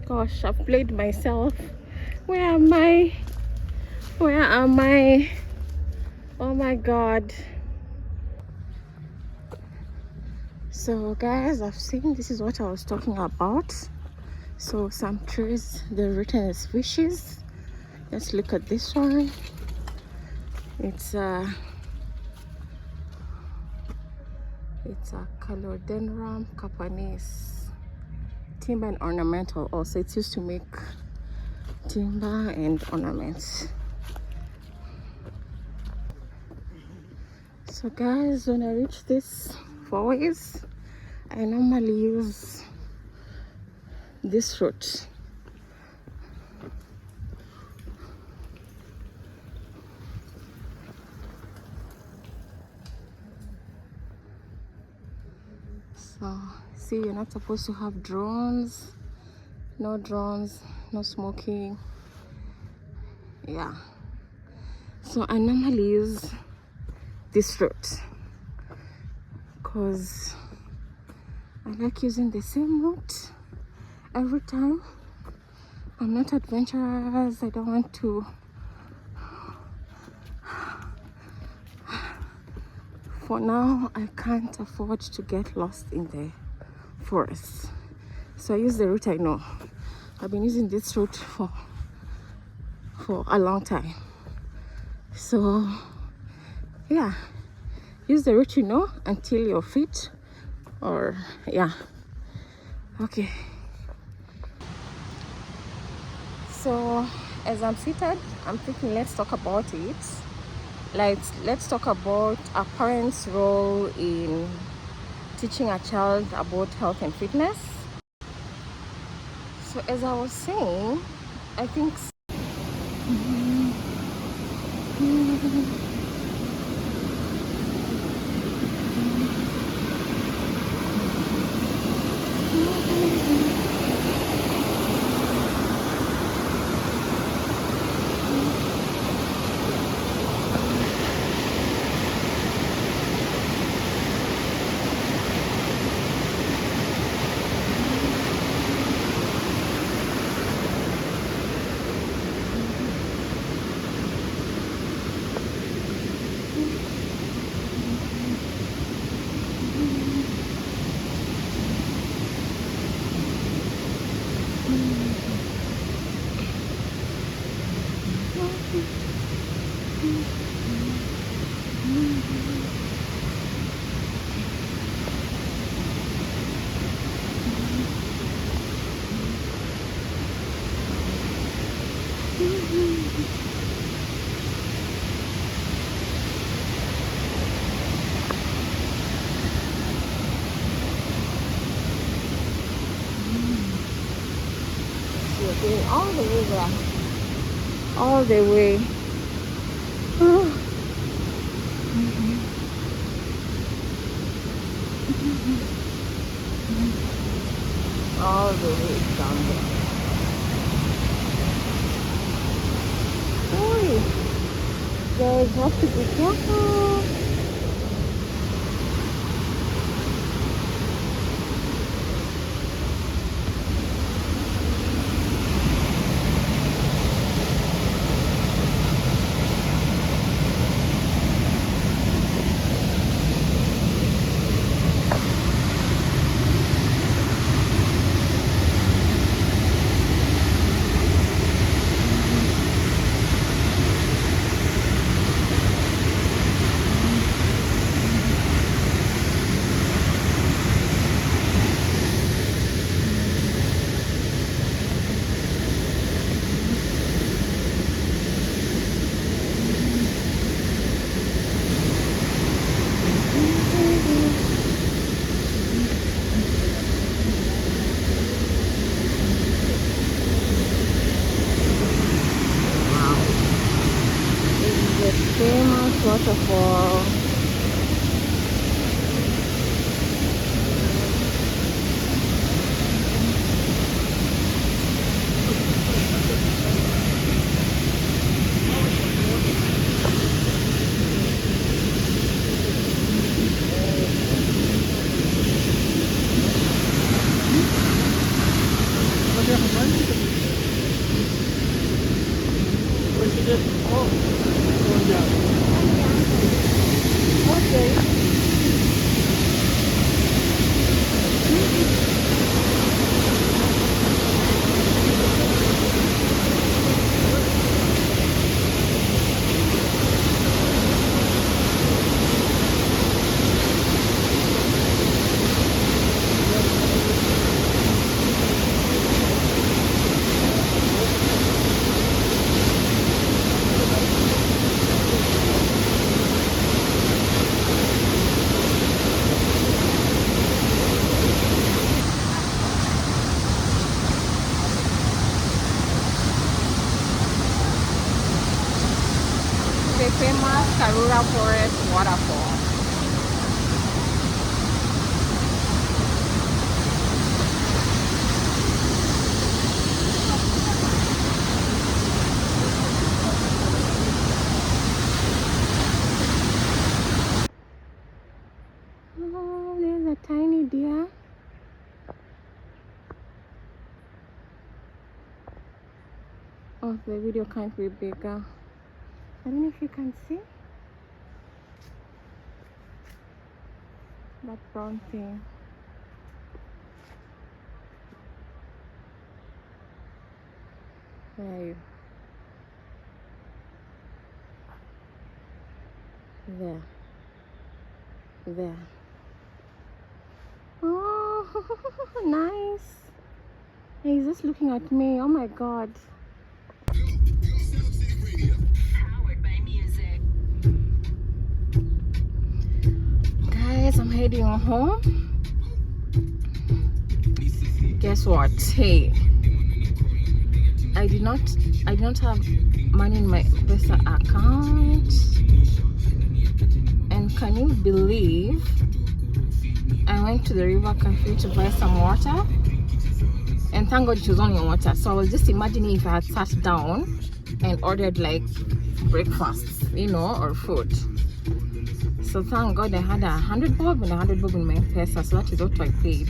Gosh, I've played myself. Where am I? Where am I? Oh my god. So guys, I've seen, this is what I was talking about. So some trees, they're written as wishes. Let's look at this one. It's a Calodendron capanis, timber and ornamental. Also, it's used to make timber and ornaments. So guys, when I reach this voice, I normally use this route. So see, you're not supposed to have drones. No drones, no smoking. Yeah, so I normally use this route because I like using the same route every time. I'm not adventurous. I don't want to for now. I can't afford to get lost in the forest, so I use the route I know. I've been using this route for a long time. So yeah, use the route you know until you're fit, or yeah. Okay, so as I'm seated, I'm thinking, let's talk about it. Let's talk about a parent's role in teaching a child about health and fitness. So as I was saying, I think we're going all the way back, all the way. All the way down there. Oi, guys, have to be careful. Famous waterfall. The famous Karura Forest waterfall. Oh, there's a tiny deer. Oh, the video can't be bigger. I don't know if you can see that brown thing. Where are you? There. There. Oh, nice. He's just looking at me. Oh my god. Guys, I'm heading home. Guess what? Hey, I did not have money in my Visa account, and can you believe I went to the river cafe to buy some water, and thank God it was only water. So I was just imagining if I had sat down and ordered like breakfast, you know, or food. So thank God I had 100 bob and 100 bob in my Pesa, so that is what I paid.